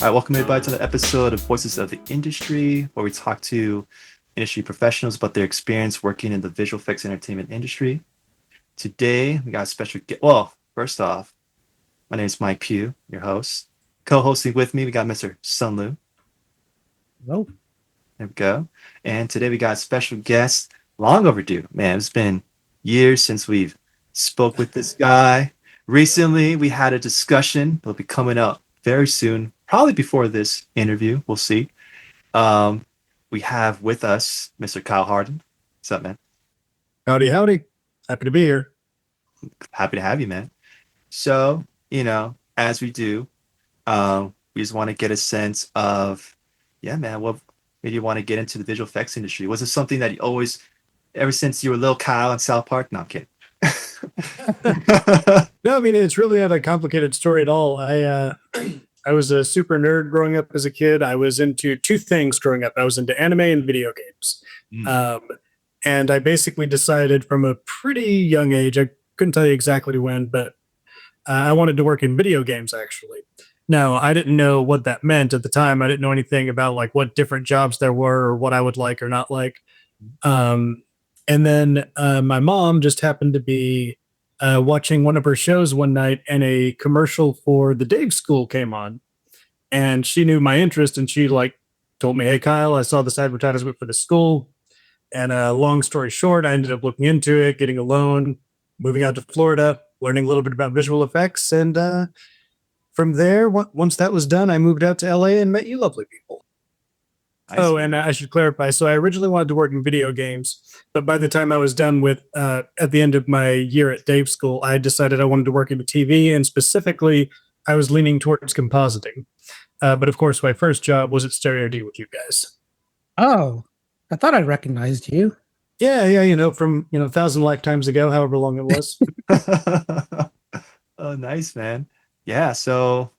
All right, welcome everybody to the episode of Voices of the Industry, where we talk to industry professionals about their experience working in the visual effects entertainment industry. Today, we got a special guest. Well, first off, my name is Mike Pugh, your host. Co-hosting with me, we got Mr. Sun Lu. Hello. There we go. And today we got a special guest, long overdue. Man, it's been years since we've spoke with this guy. Recently, we had a discussion. It'll be coming up very soon, probably before this interview. We'll see. Um, we have with us Mr. Kyle Hardin. What's up, man? Howdy, howdy. Happy to be here. Happy to have you, man. So, as we do, we just want to get a sense of, yeah, man, what made you want to get into the visual effects industry? Was it something that you always, ever since you were little Kyle in South Park? No, I'm kidding. No, I mean, it's really not a complicated story at all. I was a super nerd growing up as a kid. I was into two things growing up. I was into anime and video games. And I basically decided from a pretty young age, I couldn't tell you exactly when, but I wanted to work in video games, actually. Now, I didn't know what that meant at the time. I didn't know anything about like what different jobs there were or what I would like or not like. And then my mom just happened to be watching one of her shows one night, and a commercial for the Dave School came on, and she knew my interest, and she like told me, "Hey, Kyle, I saw this advertisement for the school." And long story short, I ended up looking into it, getting a loan, moving out to Florida, learning a little bit about visual effects, and from there, once that was done, I moved out to LA and met you lovely people. Oh, and I should clarify. So I originally wanted to work in video games, but by the time I was done with, at the end of my year at Dave School, I decided I wanted to work in TV, and specifically, I was leaning towards compositing. But of course, my first job was at Stereo D with you guys. Oh, I thought I recognized you. Yeah, from 1,000 lifetimes ago, however long it was. Oh, nice, man. Yeah, so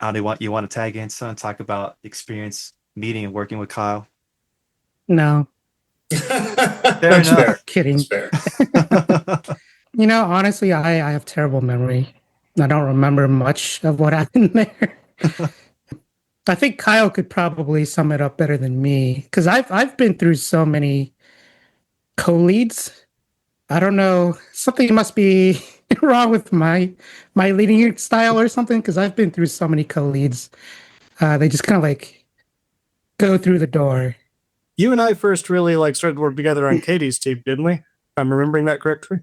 how do you want to tag in, son? Talk about experience meeting and working with Kyle. No. Fair enough. Kidding. Fair. Honestly, I have terrible memory. I don't remember much of what happened there. I think Kyle could probably sum it up better than me, because I've been through so many co-leads. I don't know. Something must be wrong with my leading style or something, because I've been through so many co-leads. They just kind of like go through the door. You and I first really started working together on Katie's team, didn't we? If I'm remembering that correctly.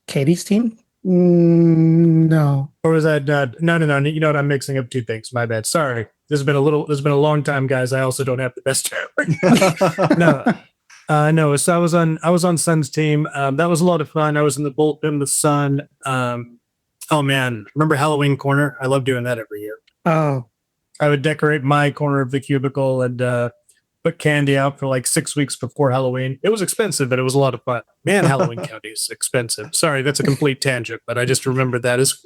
Katie's team? No. Or was that no? You know what? I'm mixing up two things. My bad. Sorry. This has been a long time, guys. I also don't have the best memory. No. So I was on Sun's team. That was a lot of fun. I was in the Bolt in the Sun. Oh man, remember Halloween Corner? I love doing that every year. Oh. I would decorate my corner of the cubicle and put candy out for like 6 weeks before Halloween. It was expensive, but it was a lot of fun. Man, Halloween County is expensive. Sorry, that's a complete tangent, but I just remembered that as.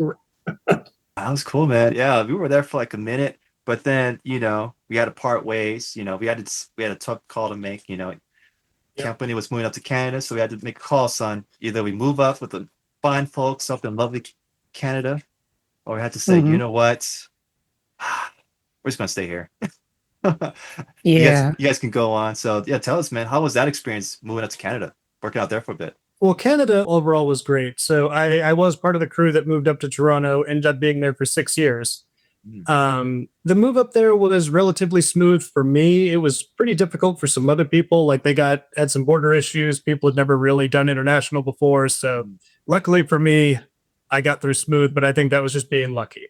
That was cool, man. Yeah, we were there for like a minute, but then we had to part ways. We had a tough call to make. Company was moving up to Canada, so we had to make a call, son. Either we move up with the fine folks up in lovely Canada, or we had to say, you know what, we're just gonna stay here. Yeah. You guys can go on. So yeah, tell us, man, how was that experience moving up to Canada, working out there for a bit? Well, Canada overall was great. So I was part of the crew that moved up to Toronto, ended up being there for 6 years. The move up there was relatively smooth for me. It was pretty difficult for some other people. Like they had some border issues. People had never really done international before. So luckily for me, I got through smooth, but I think that was just being lucky.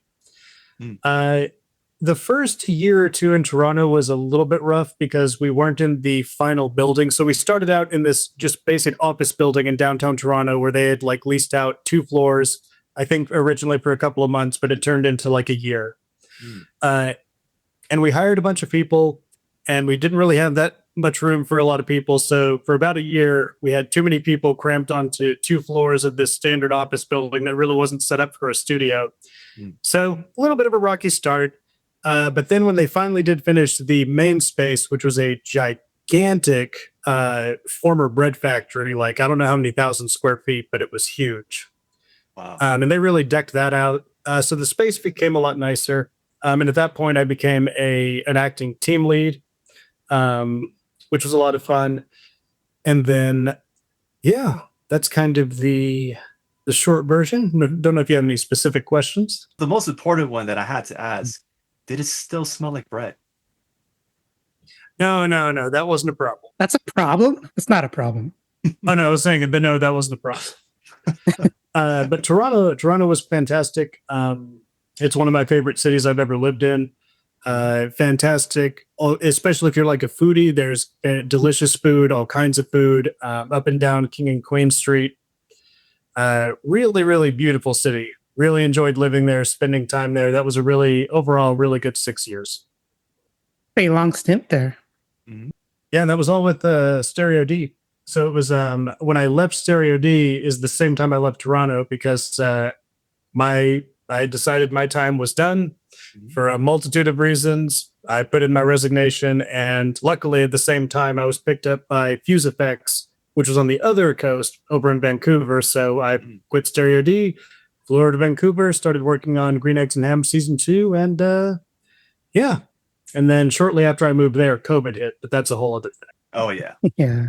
The first year or two in Toronto was a little bit rough because we weren't in the final building. So we started out in this just basic office building in downtown Toronto where they had leased out 2 floors, I think originally for a couple of months, but it turned into like a year. And we hired a bunch of people, and we didn't really have that much room for a lot of people. So for about a year, we had too many people cramped onto 2 floors of this standard office building that really wasn't set up for a studio. So a little bit of a rocky start. But then when they finally did finish the main space, which was a gigantic former bread factory, I don't know how many thousand square feet, but it was huge. Wow. And they really decked that out. So the space became a lot nicer. And at that point, I became an acting team lead, which was a lot of fun. And then, yeah, that's kind of the short version. Don't know if you have any specific questions. The most important one that I had to ask, did it still smell like bread? No, that wasn't a problem. That's a problem. It's not a problem. Oh no, I was saying it, but no, that wasn't a problem. But Toronto was fantastic. It's one of my favorite cities I've ever lived in. Fantastic, especially if you're like a foodie. There's delicious food, all kinds of food, up and down King and Queen Street. Really, really beautiful city. Really enjoyed living there, spending time there. That was a overall really good 6 years. Pretty long stint there. Mm-hmm. Yeah, and that was all with Stereo D. So it was when I left Stereo D is the same time I left Toronto because I decided my time was done for a multitude of reasons. I put in my resignation, and luckily at the same time I was picked up by Fuse Effects, which was on the other coast over in Vancouver. So I quit Stereo D, flew over to Vancouver, started working on Green Eggs and Ham season 2, and yeah. And then shortly after I moved there, COVID hit, but that's a whole other thing. Oh yeah. Yeah.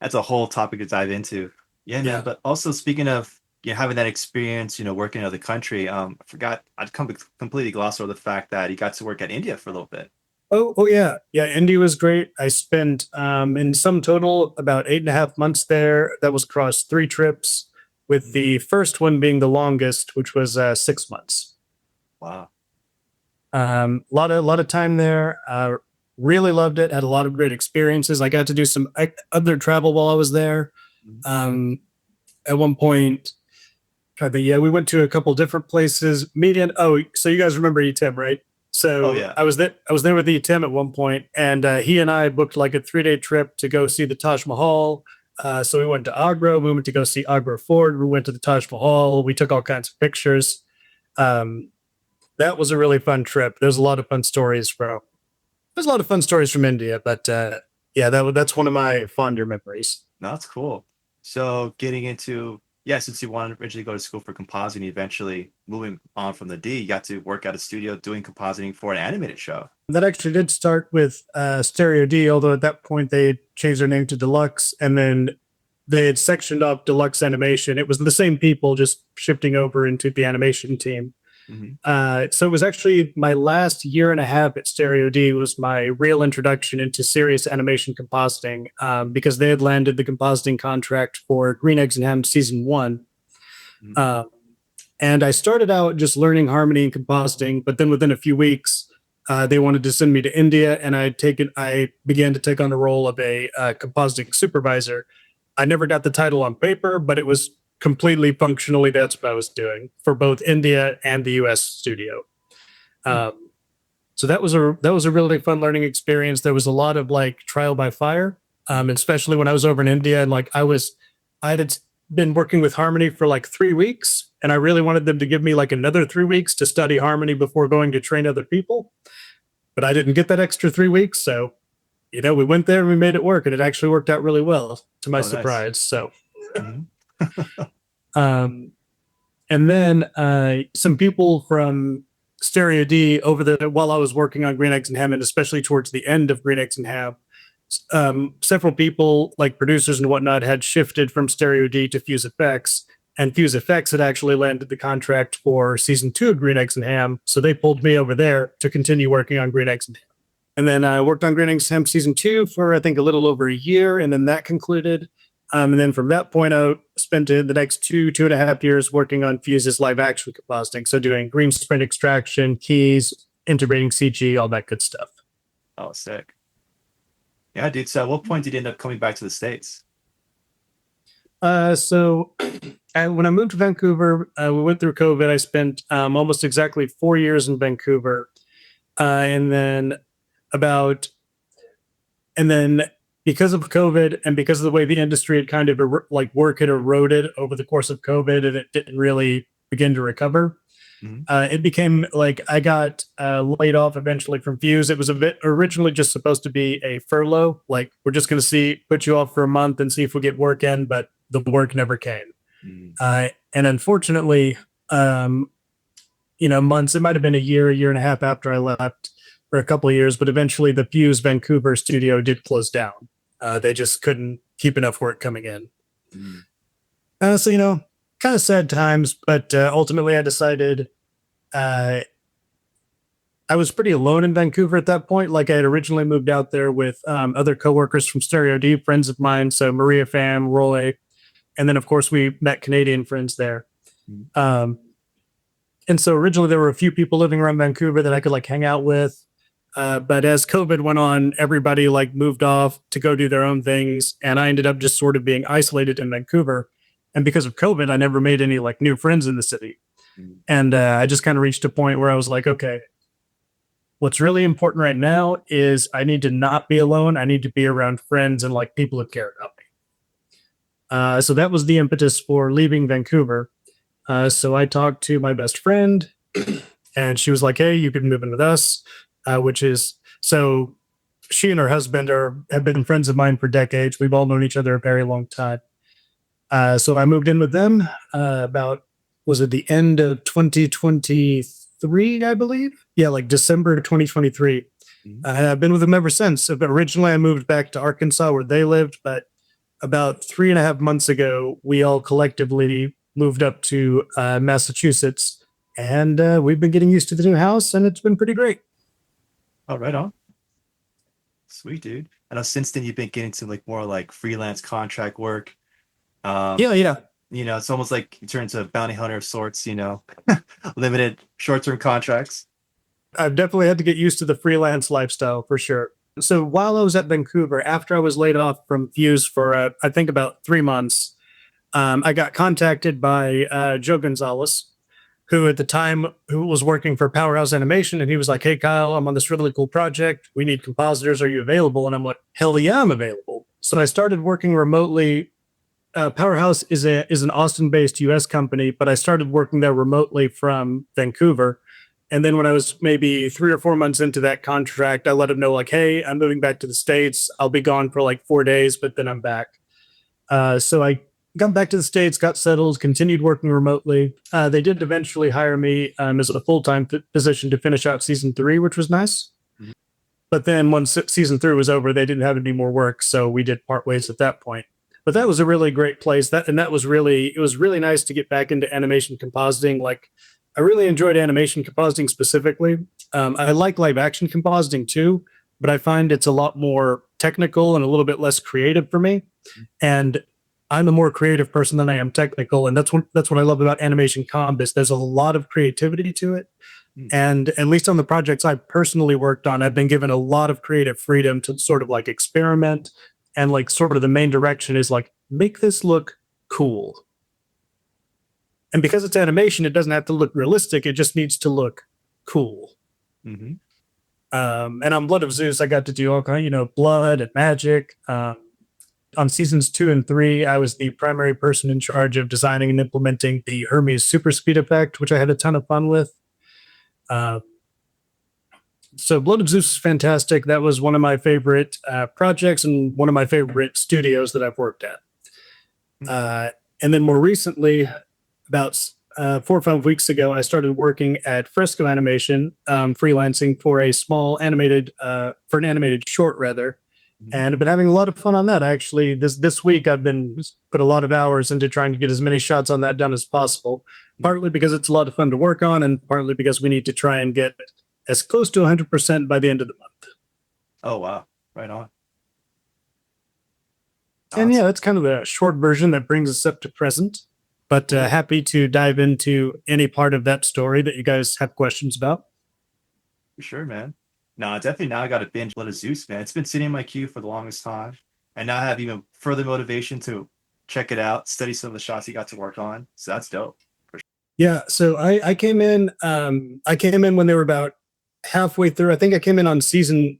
That's a whole topic to dive into. Yeah, man. But also speaking of having that experience, working in another country, I forgot I'd completely gloss over the fact that you got to work at India for a little bit. Oh yeah. Yeah, India was great. I spent in sum total about 8.5 months there. That was across 3 trips, with the first one being the longest, which was 6 months. Wow. A lot of time there. Really loved it. Had a lot of great experiences. I got to do some other travel while I was there. At one point, we went to a couple different places. So you guys remember Etim, right? So I was there with Etim at one point, and he and I booked like a 3-day trip to go see the Taj Mahal. So we went to Agra. We went to go see Agra Fort. We went to the Taj Mahal. We took all kinds of pictures. That was a really fun trip. There's a lot of fun stories, bro. There's a lot of fun stories from India, but that's one of my fonder memories. No, that's cool. So getting into, since you wanted to originally go to school for compositing, eventually moving on from the D, you got to work at a studio doing compositing for an animated show. That actually did start with Stereo D, although at that point they had changed their name to Deluxe, and then they had sectioned off Deluxe Animation. It was the same people, just shifting over into the animation team. So it was actually my last 1.5 years at Stereo D was my real introduction into serious animation compositing, because they had landed the compositing contract for Green Eggs and Ham season 1. And I started out just learning harmony and compositing, but then within a few weeks, they wanted to send me to India, and I began to take on the role of a compositing supervisor. I never got the title on paper, but it was completely functionally that's what I was doing for both India and the US studio. So that was a really fun learning experience. There was a lot of like trial by fire, especially when I was over in India, and like I had been working with harmony for like 3 weeks, and I really wanted them to give me like another 3 weeks to study harmony before going to train other people, but I didn't get that extra 3 weeks. So we went there and we made it work, and it actually worked out really well to my surprise. Nice. So and then some people from Stereo D while I was working on Green Eggs and Ham, and especially towards the end of Green Eggs and Ham, several people like producers and whatnot had shifted from Stereo D to Fuse Effects, and Fuse Effects had actually landed the contract for season 2 of Green Eggs and Ham. So they pulled me over there to continue working on Green Eggs and Ham. And then I worked on Green Eggs and Ham season 2 for I think a little over 1 year, and then that concluded. And then from that point out, spent the next 2.5 years working on Fuse's live action compositing. So doing green screen extraction, keys, integrating CG, all that good stuff. Oh, sick. Yeah, dude. So at what point did you end up coming back to the States? So when I moved to Vancouver, we went through COVID. I spent almost exactly 4 years in Vancouver. And then because of COVID and because of the way the industry had kind of work had eroded over the course of COVID, and it didn't really begin to recover, it became like I got laid off eventually from Fuse. It was originally just supposed to be a furlough. Like, we're just going to put you off for a month and see if we get work in, but the work never came. And unfortunately, months. It might have been a year and a half after I left, for a couple of years, but eventually the Fuse Vancouver studio did close down. They just couldn't keep enough work coming in. So, kind of sad times, but ultimately I decided I was pretty alone in Vancouver at that point. Like I had originally moved out there with other coworkers from Stereo D, friends of mine. So Maria Pham, Roy, and then of course we met Canadian friends there. And so originally there were a few people living around Vancouver that I could like hang out with. But as COVID went on, everybody like moved off to go do their own things. And I ended up just sort of being isolated in Vancouver. And because of COVID, I never made any like new friends in the city. And I just kind of reached a point where I was like, okay, what's really important right now is I need to not be alone. I need to be around friends and like people who care about me. So that was the impetus for leaving Vancouver. So I talked to my best friend and she was like, hey, you can move in with us, which is so she and her husband have been friends of mine for decades. We've all known each other a very long time. So I moved in with them was it the end of 2023, I believe? Yeah, like December 2023. I've been with them ever since. But originally, I moved back to Arkansas where they lived, but about 3.5 months ago, we all collectively moved up to Massachusetts, and we've been getting used to the new house, and it's been pretty great. Oh, right on. Sweet, dude. I know since then you've been getting some like more like freelance contract work. Yeah. It's almost like you turn into a bounty hunter of sorts, limited short-term contracts. I've definitely had to get used to the freelance lifestyle for sure. So while I was at Vancouver, after I was laid off from Fuse for, I think about 3 months, I got contacted by Joe Gonzalez, who at the time who was working for Powerhouse Animation. And he was like, hey, Kyle, I'm on this really cool project. We need compositors. Are you available? And I'm like, hell yeah, I'm available. So I started working remotely. Powerhouse is an Austin-based U.S. company, but I started working there remotely from Vancouver. And then when I was maybe 3 or 4 months into that contract, I let them know like, hey, I'm moving back to the States. I'll be gone for like 4 days, but then I'm back. So I got back to the States, got settled, continued working remotely. They did eventually hire me as a full-time position to finish out season 3, which was nice. But then once season 3 was over, they didn't have any more work. So we did part ways at that point. But that was a really great place. It was really nice to get back into animation compositing. Like I really enjoyed animation compositing specifically. I like live action compositing too, but I find it's a lot more technical and a little bit less creative for me. And I'm a more creative person than I am technical. And that's what I love about animation comp is there's a lot of creativity to it. And at least on the projects I personally worked on, I've been given a lot of creative freedom to sort of like experiment. And like sort of the main direction is like, make this look cool. And because it's animation, it doesn't have to look realistic. It just needs to look cool. And on Blood of Zeus, I got to do all kind, blood and magic. On seasons 2 and 3, I was the primary person in charge of designing and implementing the Hermes super speed effect, which I had a ton of fun with. So Blood of Zeus is fantastic. That was one of my favorite projects and one of my favorite studios that I've worked at. And then more recently, about 4 or 5 weeks ago, I started working at Fresco Animation, freelancing for a small for an animated short rather. And I've been having a lot of fun on that. Actually, this week I've been put a lot of hours into trying to get as many shots on that done as possible. Partly because it's a lot of fun to work on, and partly because we need to try and get as close to 100% by the end of the month. Oh, wow. Right on. And yeah, that's kind of the short version that brings us up to present. But happy to dive into any part of that story that you guys have questions about. For sure, man. No, definitely now I got to binge Blood of Zeus, man. It's been sitting in my queue for the longest time. And now I have even further motivation to check it out, study some of the shots you got to work on. So that's dope. For sure. Yeah, so I came in when they were about halfway through. I think I came in on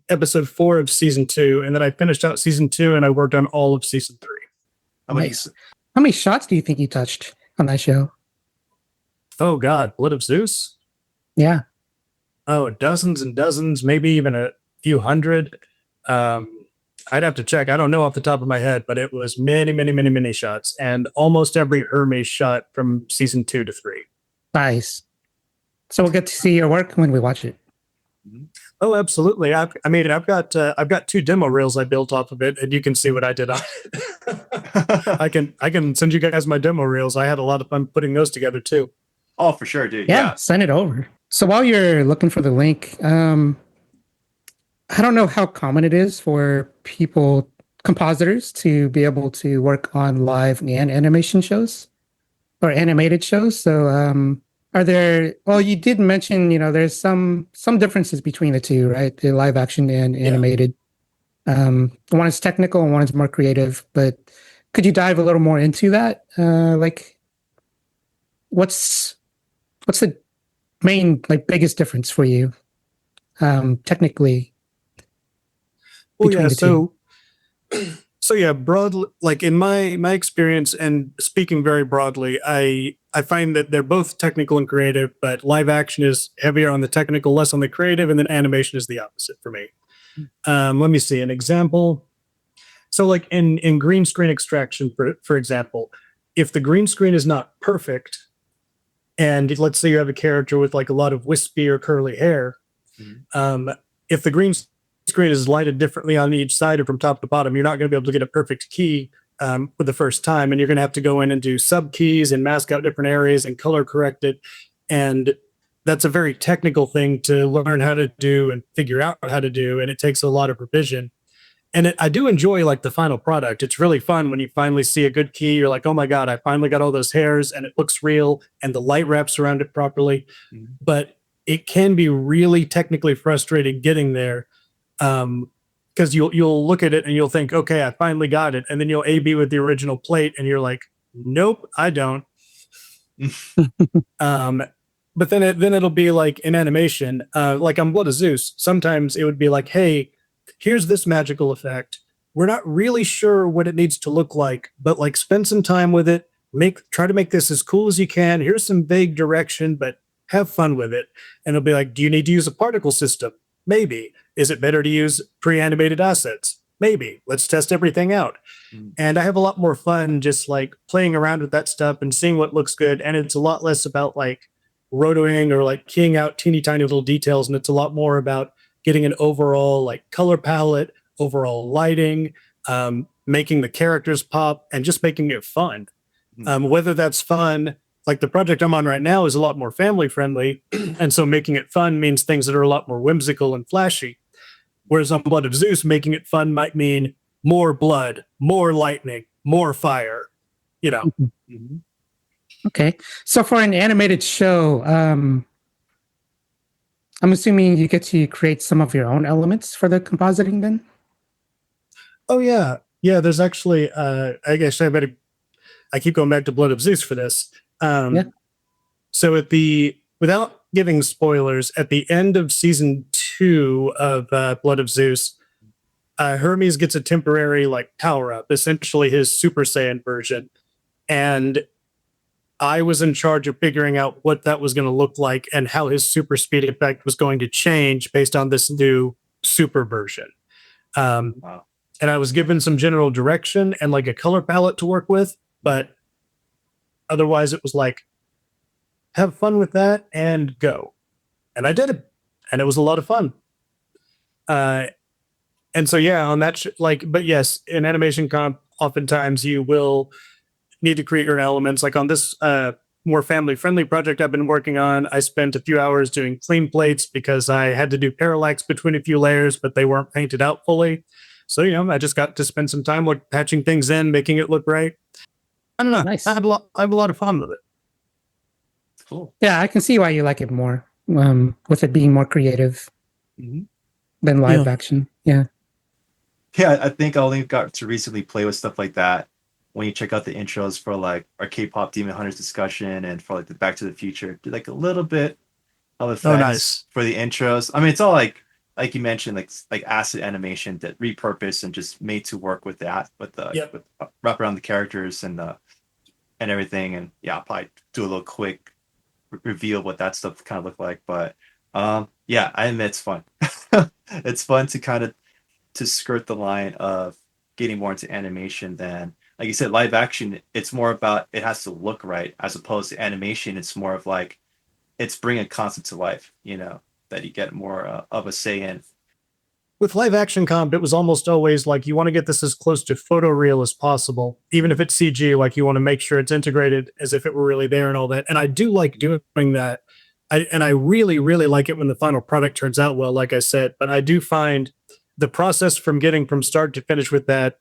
episode 4 of season 2, and then I finished out season 2 and I worked on all of season 3. Nice. How many shots do you think you touched on that show? Oh God, Blood of Zeus? Yeah. Oh, dozens and dozens, maybe even a few hundred. I'd have to check. I don't know off the top of my head, but it was many, many, many, many shots, and almost every Hermes shot from season 2 to 3. Nice. So we'll get to see your work when we watch it. Mhm. Oh, absolutely. I've got two demo reels I built off of it, and you can see what I did on it. I can send you guys my demo reels. I had a lot of fun putting those together too. Oh, for sure, dude. Yeah, Yeah. send it over. So while you're looking for the link, I don't know how common it is for people, compositors, to be able to work on live and animation shows or animated shows. So, are there? Well, you did mention, there's some differences between the two, right? The live action and Yeah. animated. One is technical and one is more creative. But could you dive a little more into that? Like, what's the main, like, biggest difference for you, technically, Well, between yeah. the two? So yeah, broadly, like in my experience, and speaking very broadly, I find that they're both technical and creative, but live action is heavier on the technical, less on the creative, and then animation is the opposite for me. Let me see an example. So, like in green screen extraction, for example, if the green screen is not perfect, and let's say you have a character with like a lot of wispy or curly hair, Mhm. if the green screen is lighted differently on each side or from top to bottom, you're not going to be able to get a perfect key for the first time, and you're going to have to go in and do sub keys and mask out different areas and color correct it. And that's a very technical thing to learn how to do and figure out how to do, and it takes a lot of revision. And I do enjoy like the final product. It's really fun when you finally see a good key. You're like, oh my god, I finally got all those hairs, and it looks real, and the light wraps around it properly. Mhm. But it can be really technically frustrating getting there, because you'll look at it and you'll think, okay, I finally got it, and then you'll A/B with the original plate, and you're like, nope, I don't. Um, but then it'll be like in animation, like on Blood of Zeus. Sometimes it would be like, hey, here's this magical effect. We're not really sure what it needs to look like, but like spend some time with it. Try to make this as cool as you can. Here's some vague direction, but have fun with it. And it'll be like, do you need to use a particle system? Maybe. Is it better to use pre-animated assets? Maybe. Let's test everything out. Mhm. And I have a lot more fun just like playing around with that stuff and seeing what looks good. And it's a lot less about like rotoing or like keying out teeny tiny little details. And it's a lot more about getting an overall like color palette, overall lighting, making the characters pop, and just making it fun. Mhm. Whether that's fun, like the project I'm on right now is a lot more family friendly. And so making it fun means things that are a lot more whimsical and flashy. Whereas on Blood of Zeus, making it fun might mean more blood, more lightning, more fire, you know. Mhm. Okay. So for an animated show, I'm assuming you get to create some of your own elements for the compositing then? Oh yeah. Yeah, there's actually I guess I keep going back to Blood of Zeus for this. Yeah. So without giving spoilers, at the end of season 2 of Blood of Zeus, Hermes gets a temporary like power up, essentially his Super Saiyan version. And I was in charge of figuring out what that was going to look like and how his super speed effect was going to change based on this new super version. Um, Wow. and I was given some general direction and like a color palette to work with, but otherwise it was like, have fun with that and go. And I did it. And it was a lot of fun. Uh, and so, yeah, on that, but yes, in animation comp, oftentimes you will need to create your elements. Like on this more family friendly project I've been working on, I spent a few hours doing clean plates because I had to do parallax between a few layers, but they weren't painted out fully. So, I just got to spend some time like patching things in, making it look right. I don't know. Nice. I have a lot of fun with it. Cool. Yeah, I can see why you like it more, with it being more creative Mhm. than live Yeah. action. Yeah. Yeah, I think I only got to recently play with stuff like that when you check out the intros for like our K-pop Demon Hunters discussion and for like the Back to the Future. Did like a little bit of Oh, effects nice. for the intros. I mean, it's all like you mentioned, like acid animation that repurposed and just made to work with that, Yep. with wrap around the characters and everything. And yeah, I'll probably do a little quick reveal what that stuff kind of looked like. But yeah, I admit it's fun. It's fun to kind of to skirt the line of getting more into animation than like you said live action. It's more about it has to look right as opposed to animation. It's more of like it's bringing a concept to life, that you get more of a say in. With live action comp, it was almost always like you want to get this as close to photoreal as possible. Even if it's CG, like you want to make sure it's integrated as if it were really there and all that. And I do like doing that. I really, really like it when the final product turns out well, like I said. But I do find the process from getting from start to finish with that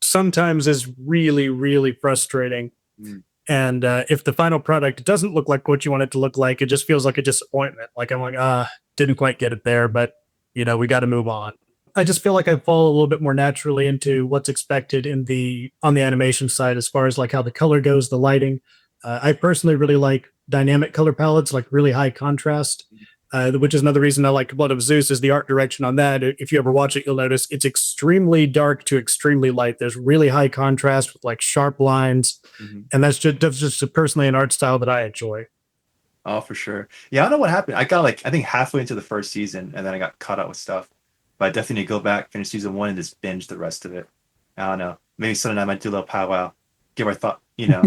sometimes is really, really frustrating. Mm. And if the final product doesn't look like what you want it to look like, it just feels like a disappointment. Like I'm like, didn't quite get it there, but we got to move on. I just feel like I fall a little bit more naturally into what's expected on the animation side, as far as like how the color goes, the lighting. I personally really like dynamic color palettes, like really high contrast, which is another reason I like Blood of Zeus is the art direction on that. If you ever watch it, you'll notice it's extremely dark to extremely light. There's really high contrast with like sharp lines. Mm-hmm. And that's just personally an art style that I enjoy. Oh, for sure. Yeah, I don't know what happened. I got I think halfway into the first season, and then I got caught up with stuff. But I definitely need to go back, finish season 1, and just binge the rest of it. I don't know. Maybe Son and I might do a little powwow, give our thought. Yeah.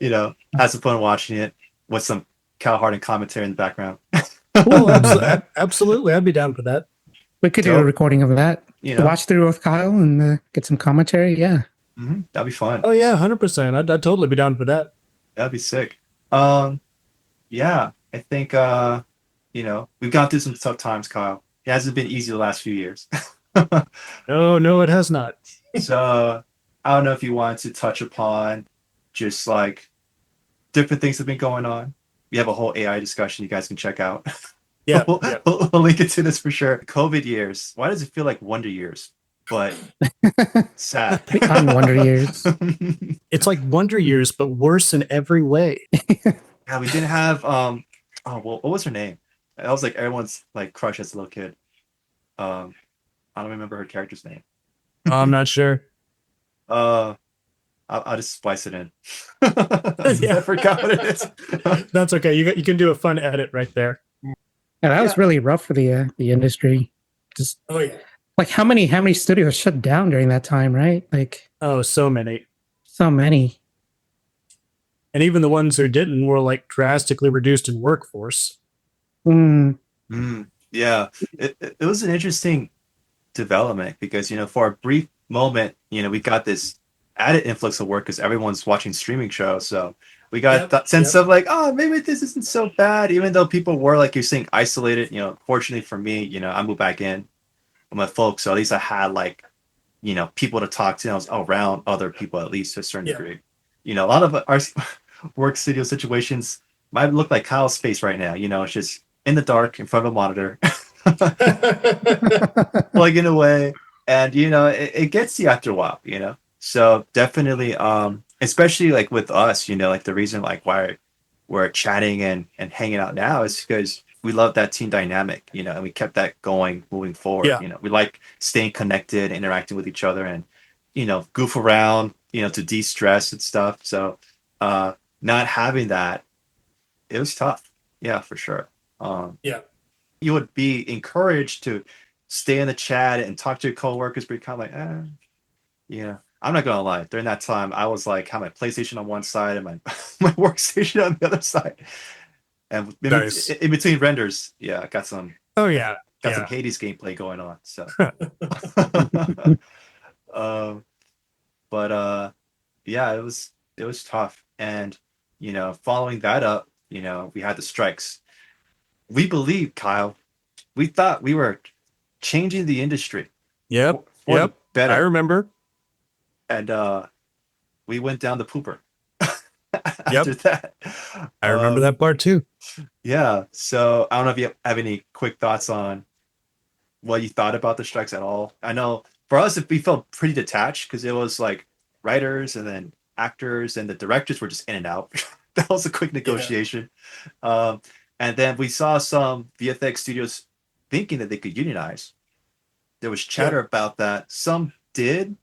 Have some fun watching it with some Kyle Hardin commentary in the background. Well, absolutely. I'd be down for that. We could do a recording of that. Watch through with Kyle and get some commentary. Yeah. Mm-hmm. That'd be fun. Oh yeah, 100%. I'd totally be down for that. That'd be sick. Yeah, I think we've gone through some tough times, Kyle. It hasn't been easy the last few years. No, it has not. So I don't know if you wanted to touch upon just like different things that have been going on. We have a whole AI discussion you guys can check out. Yeah, we'll link it to this for sure. COVID years. Why does it feel like Wonder Years? But sad. On Wonder Years. It's like Wonder Years, but worse in every way. Yeah, we didn't have what was her name? That was like everyone's like crush as a little kid. I don't remember her character's name. I'm not sure. I'll just splice it in. Yeah. I forgot what it is. That's okay. You can do a fun edit right there. Yeah, that was really rough for the industry. Just like how many studios shut down during that time, right? Like so many. So many. And even the ones who didn't were like drastically reduced in workforce. Mm. Yeah, it was an interesting development because for a brief moment we got this added influx of work because everyone's watching streaming shows, so we got that sense of like, oh, maybe this isn't so bad, even though people were, like you're saying, isolated. Fortunately for me, I moved back in with my folks, so at least I had like people to talk to. I was around other people at least to a certain degree. A lot of our work studio situations might look like Kyle's space right now. It's just in the dark in front of a monitor plugging away, and it gets you after a while. So definitely especially like with us, like the reason like why we're chatting and hanging out now is because we love that team dynamic, and we kept that going moving forward. We like staying connected, interacting with each other, and goof around, to de-stress and stuff. So not having that, it was tough. Yeah, for sure. You would be encouraged to stay in the chat and talk to your coworkers, but you're kind of like, I'm not gonna lie. During that time, I was like, have my PlayStation on one side and my my workstation on the other side, and in between renders, I got some. Got some Hades gameplay going on. So, but it was tough, and following that up, we had the strikes. We believed, Kyle. We thought we were changing the industry. Yep. Better. I remember. And we went down the pooper after that. I remember that part too. Yeah. So I don't know if you have any quick thoughts on what you thought about the strikes at all. I know for us, we felt pretty detached because it was like writers and then actors and the directors were just in and out. That was a quick negotiation. And then we saw some VFX studios thinking that they could unionize. There was chatter about that. Some did,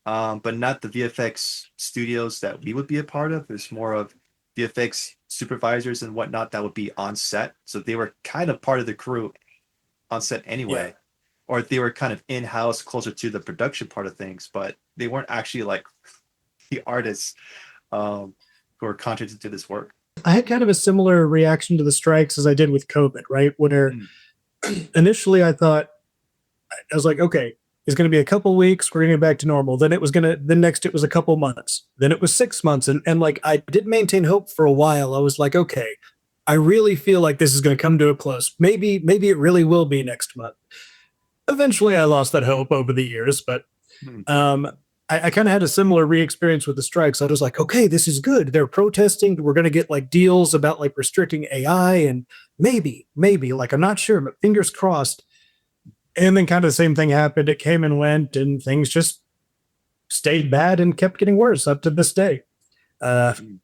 but not the VFX studios that we would be a part of. It's more of VFX supervisors and whatnot that would be on set. So they were kind of part of the crew on set anyway, or they were kind of in-house closer to the production part of things, but they weren't actually like the artists who are contracted to this work. I had kind of a similar reaction to the strikes as I did with COVID, right? Where initially I thought, I was like, okay, it's going to be a couple weeks. We're going to get back to normal. Then next it was a couple months. Then it was 6 months. And like, I did maintain hope for a while. I was like, okay, I really feel like this is going to come to a close. Maybe it really will be next month. Eventually I lost that hope over the years, but I kind of had a similar re-experience with the strikes. I was like, okay, this is good. They're protesting. We're going to get like deals about like restricting AI and maybe, like, I'm not sure, but fingers crossed. And then kind of the same thing happened. It came and went, and things just stayed bad and kept getting worse up to this day. And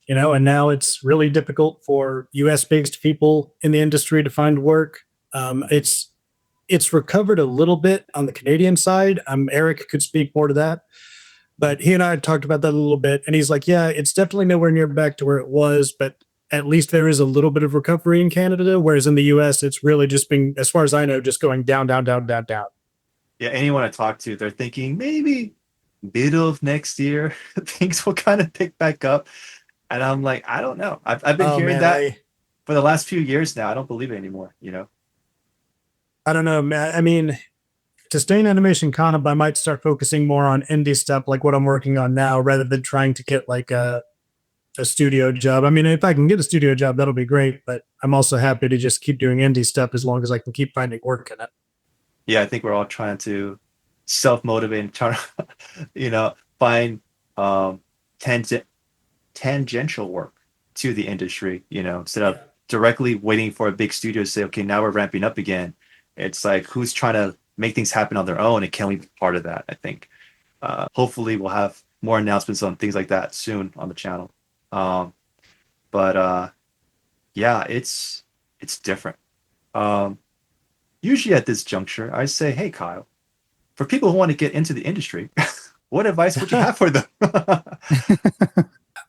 now it's really difficult for US based people in the industry to find work. It's recovered a little bit on the Canadian side. Eric could speak more to that, but he and I talked about that a little bit. And he's like, yeah, it's definitely nowhere near back to where it was, but at least there is a little bit of recovery in Canada, whereas in the US, it's really just been, as far as I know, just going down, down, down, down, down. Yeah, anyone I talk to, they're thinking maybe middle of next year, things will kind of pick back up. And I'm like, I don't know. I've been hearing that for the last few years now. I don't believe it anymore, I don't know, man. I mean, to stay in animation comp, I might start focusing more on indie stuff like what I'm working on now, rather than trying to get like a studio job. I mean, if I can get a studio job, that'll be great, but I'm also happy to just keep doing indie stuff as long as I can keep finding work in it. Yeah, I think we're all trying to self-motivate and try to, find tangential work to the industry, instead of directly waiting for a big studio to say, okay, now we're ramping up again. It's like, who's trying to make things happen on their own, and can we be part of that? I think hopefully we'll have more announcements on things like that soon on the channel. But yeah, it's different. Usually at this juncture, I say, hey, Kyle, for people who want to get into the industry, what advice would you have for them?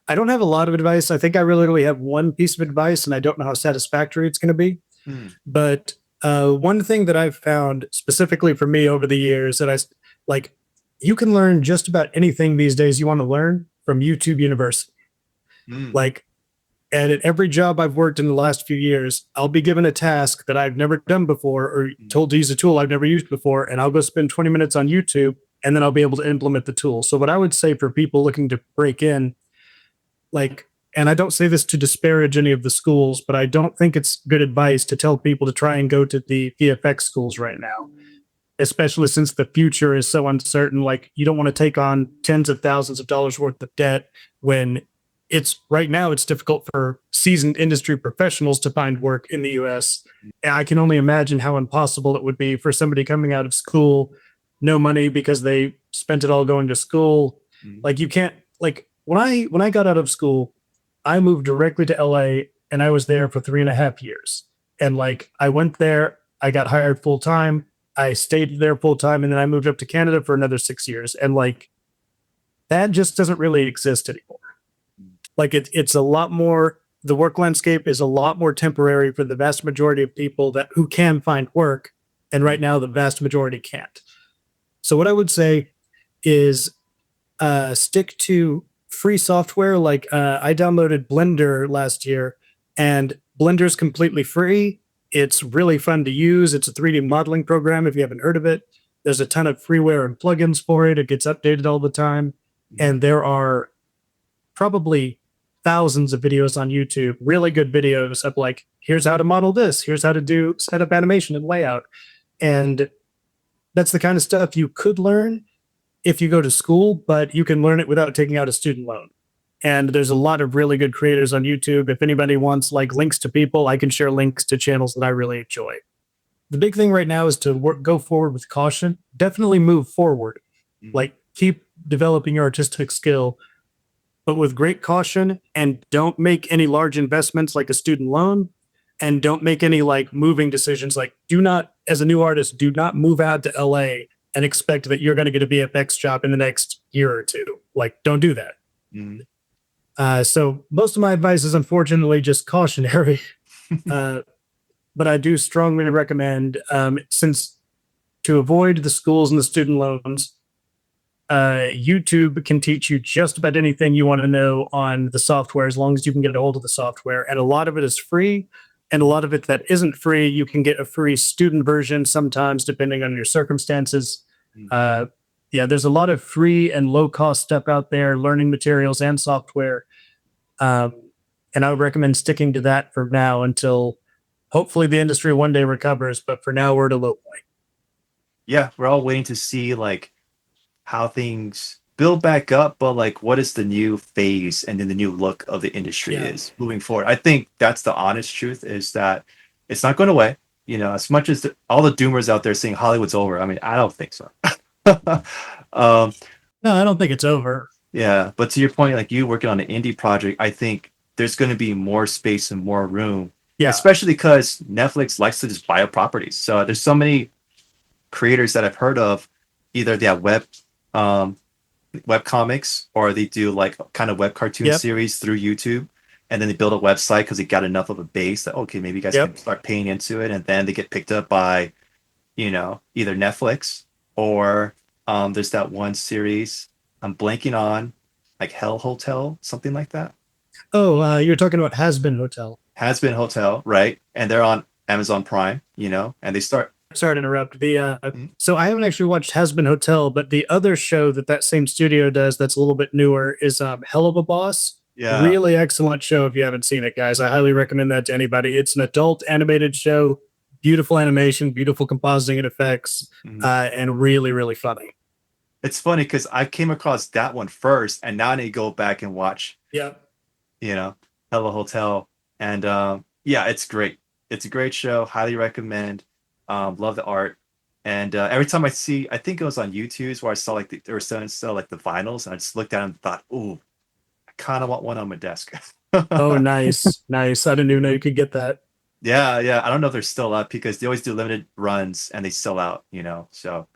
I don't have a lot of advice. I think I really have one piece of advice, and I don't know how satisfactory it's going to be. But one thing that I've found specifically for me over the years that you can learn just about anything these days you want to learn from YouTube University. And at every job I've worked in the last few years, I'll be given a task that I've never done before, or told to use a tool I've never used before, and I'll go spend 20 minutes on YouTube, and then I'll be able to implement the tool. So what I would say for people looking to break in, and I don't say this to disparage any of the schools, but I don't think it's good advice to tell people to try and go to the VFX schools right now, especially since the future is so uncertain. Like, you don't want to take on tens of thousands of dollars worth of debt when right now it's difficult for seasoned industry professionals to find work in the US. And I can only imagine how impossible it would be for somebody coming out of school, no money because they spent it all going to school. Like, you can't, like, when I got out of school, I moved directly to LA, and I was there for 3.5 years. And like, I went there, I got hired full time, I stayed there full time, and then I moved up to Canada for another 6 years. And like, that just doesn't really exist anymore. Like, it's a lot more, the work landscape is a lot more temporary for the vast majority of people who can find work. And right now, the vast majority can't. So what I would say is stick to free software. Like, I downloaded Blender last year, and Blender's completely free. It's really fun to use. It's a 3D modeling program if you haven't heard of it. There's a ton of freeware and plugins for it. It gets updated all the time. And there are probably thousands of videos on YouTube, really good videos of like, here's how to model this, here's how to do setup animation and layout. And that's the kind of stuff you could learn if you go to school, but you can learn it without taking out a student loan. And there's a lot of really good creators on YouTube. If anybody wants like links to people, I can share links to channels that I really enjoy. The big thing right now is to go forward with caution. Definitely move forward. Like, keep developing your artistic skill, but with great caution, and don't make any large investments like a student loan, and don't make any like moving decisions. Like, do not, as a new artist, do not move out to LA and expect that you're going to get a VFX job in the next year or two. Like, don't do that. So most of my advice is unfortunately just cautionary. But I do strongly recommend, since to avoid the schools and the student loans, YouTube can teach you just about anything you want to know on the software as long as you can get a hold of the software. And a lot of it is free. And a lot of it that isn't free, you can get a free student version sometimes, depending on your circumstances. Yeah, there's a lot of free and low cost stuff out there, learning materials and software. Um, and I would recommend sticking to that for now until hopefully the industry one day recovers. But for now, we're at a low point. Yeah, we're all waiting to see like how things build back up, but like what is the new phase and then the new look of the industry is moving forward. I think that's the honest truth, is that it's not going away. You know, as much as all the doomers out there saying Hollywood's over, I mean, I don't think so. um, No, I don't think it's over. yeah, but to your point, like you working on an indie project, I think there's going to be more space and more room. Yeah. Especially because Netflix likes to just buy up properties. So there's so many creators that I've heard of, either they have web comics, or they do like kind of web cartoon series through YouTube, and then they build a website because they got enough of a base that, okay, maybe you guys can start paying into it, and then they get picked up by, you know, either Netflix or there's that one series I'm blanking on, like Hell Hotel, something like that. Oh, you're talking about Hazbin Hotel. Hazbin Hotel, right? And they're on Amazon Prime, you know, and they start. Sorry to interrupt. So I haven't actually watched Hazbin Hotel, but the other show that same studio does that's a little bit newer is Hell of a Boss. Yeah. Really excellent show if you haven't seen it, guys. I highly recommend that to anybody. It's an adult animated show, beautiful animation, beautiful compositing and effects, and really, really funny. It's funny because I came across that one first, and now I need to go back and watch, you know, Hell of a Hotel. And yeah, it's great. It's a great show. Highly recommend. Love the art. And every time I think it was on YouTube where I saw like they were selling like the vinyls, and I just looked at them and thought, ooh, I kind of want one on my desk. Oh, nice. Nice. I didn't even know you could get that. Yeah. I don't know if they're still up because they always do limited runs and they sell out, you know. So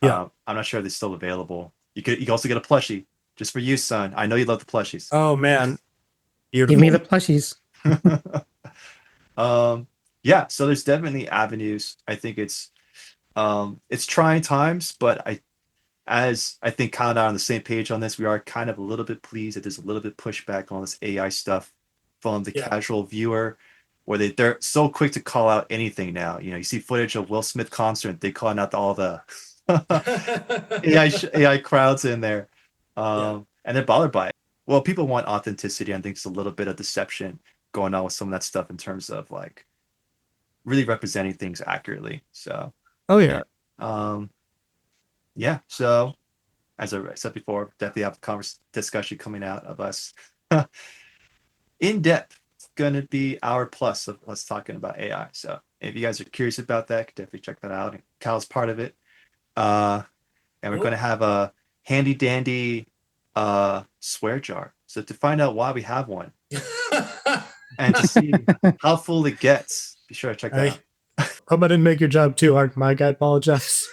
I'm not sure if they're still available. You can also get a plushie just for you, son. I know you love the plushies. Oh man. Beautiful. Give me the plushies. Yeah, so there's definitely avenues. I think it's trying times, but I think Kyle and I are on the same page on this. We are kind of a little bit pleased that there's a little bit pushback on this AI stuff from the casual viewer, where they're so quick to call out anything now. You know, you see footage of Will Smith concert, they calling out all the AI crowds in there, and they're bothered by it. Well, people want authenticity. I think there's a little bit of deception going on with some of that stuff in terms of like really representing things accurately. So, yeah. So, as I said before, definitely have a discussion coming out of us in depth. It's gonna be hour plus of us talking about AI. So, if you guys are curious about that, definitely check that out. And Kyle's part of it. And we're gonna have a handy dandy swear jar. So to find out why we have one and to see how full it gets, be sure to check that out. Hope I didn't make your job too hard, Mike. I apologize.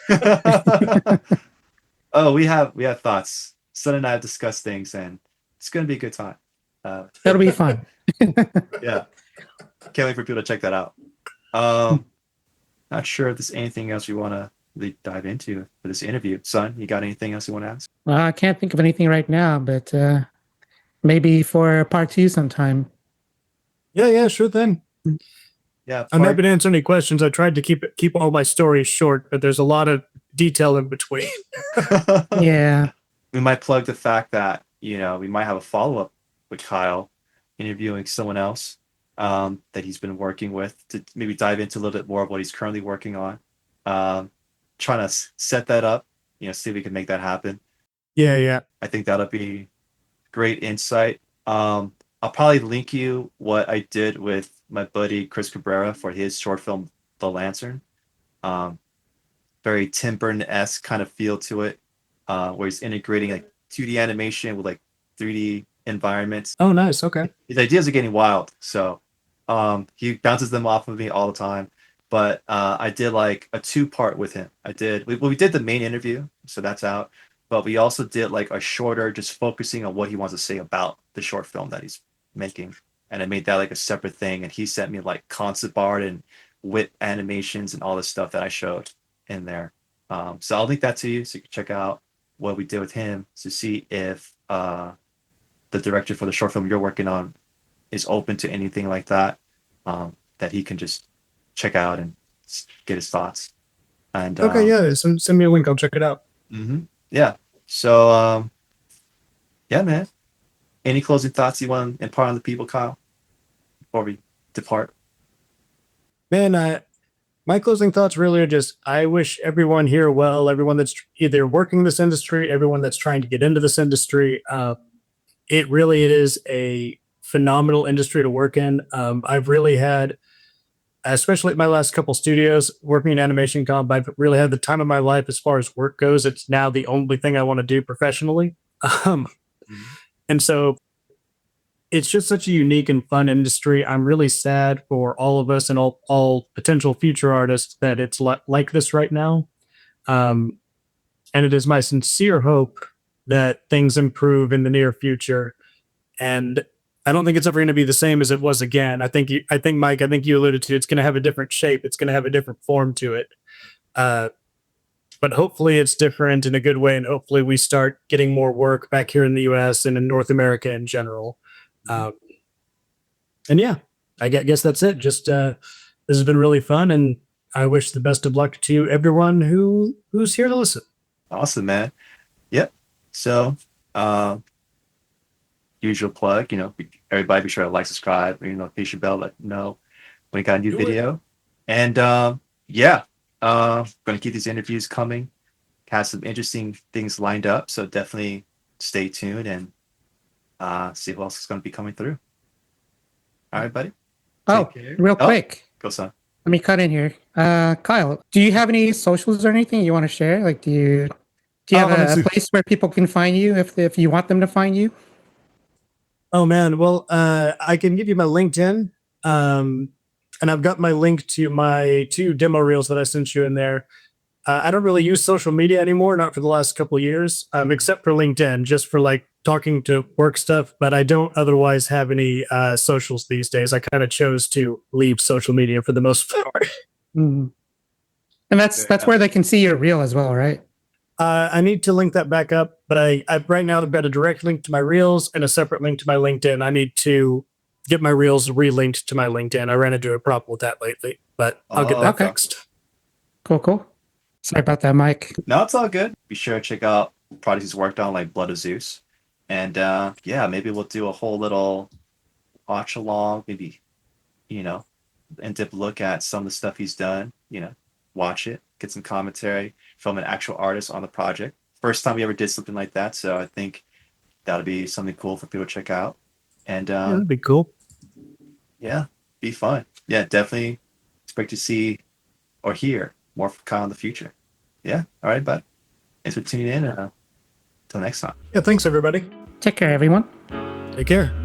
Oh, we have thoughts. Son and I have discussed things, and it's gonna be a good time. That'll be fun. Yeah, can't wait for people to check that out. Not sure if there's anything else you want to really dive into for this interview. Son, you got anything else you want to ask? Well, I can't think of anything right now, but maybe for part 2 sometime. Yeah, sure thing. Yeah, I'm happy to answer any questions. I tried to keep all my stories short, but there's a lot of detail in between. Yeah. We might plug the fact that, you know, we might have a follow-up with Kyle interviewing someone else that he's been working with to maybe dive into a little bit more of what he's currently working on. Trying to set that up, you know, see if we can make that happen. Yeah. I think that'll be great insight. I'll probably link you what I did with my buddy Chris Cabrera for his short film, The Lantern. Very Tim Burton-esque kind of feel to it, where he's integrating like 2D animation with like 3D environments. Oh, nice. Okay. His ideas are getting wild. So he bounces them off of me all the time. But I did like a 2-part with him. We did the main interview, so that's out. But we also did like a shorter, just focusing on what he wants to say about the short film that he's making. And I made that like a separate thing. And he sent me like concept art and wit animations and all this stuff that I showed in there. So I'll link that to you so you can check out what we did with him to see if the director for the short film you're working on is open to anything like that, that he can just check out and get his thoughts. And Okay, yeah, send me a link. I'll check it out. yeah. So yeah, man. Any closing thoughts you want to impart on the people, Kyle, before we depart? Man, my closing thoughts really are just I wish everyone here well, everyone that's either working this industry, everyone that's trying to get into this industry. It really is a phenomenal industry to work in. I've really had, especially at my last couple studios, working in animation comp, I've really had the time of my life as far as work goes. It's now the only thing I want to do professionally. And so it's just such a unique and fun industry. I'm really sad for all of us and all potential future artists that it's like this right now. And it is my sincere hope that things improve in the near future. And I don't think it's ever going to be the same as it was again. I think Mike, I think you alluded to it's going to have a different shape. It's going to have a different form to it. But hopefully it's different in a good way. And hopefully we start getting more work back here in the US and in North America in general. And yeah, I guess that's it. Just this has been really fun, and I wish the best of luck to everyone who's here to listen. Awesome, man. Yep. So usual plug, everybody be sure to like, subscribe, notification bell, let know when we got a new video. And yeah, gonna keep these interviews coming. Have some interesting things lined up, so definitely stay tuned and see who else is going to be coming through. All right, buddy. Real quick. Go, son. Let me cut in here. Kyle, do you have any socials or anything you want to share? Like, do you have a place where people can find you if you want them to find you? Oh man, well, I can give you my LinkedIn, and I've got my link to my 2 demo reels that I sent you in there. I don't really use social media anymore, not for the last couple of years, except for LinkedIn, just for like talking to work stuff. But I don't otherwise have any socials these days. I kind of chose to leave social media for the most part. And that's where they can see your reel as well, right? I need to link that back up, but I right now I've got a direct link to my reels and a separate link to my LinkedIn. I need to get my reels relinked to my LinkedIn. I ran into a problem with that lately, but I'll get that fixed. Cool. Sorry about that, Mike. No, it's all good. Be sure to check out projects he's worked on, like Blood of Zeus. And yeah, maybe we'll do a whole little watch along, maybe, in-depth look at some of the stuff he's done, watch it, get some commentary from an actual artist on the project. First time we ever did something like that. So I think that'll be something cool for people to check out. And that'd be cool. Yeah, be fun. Yeah, definitely expect to see or hear more from Kyle in the future. Yeah. All right, bud. Thanks for tuning in. Until next time. Yeah, thanks everybody. Take care, everyone. Take care.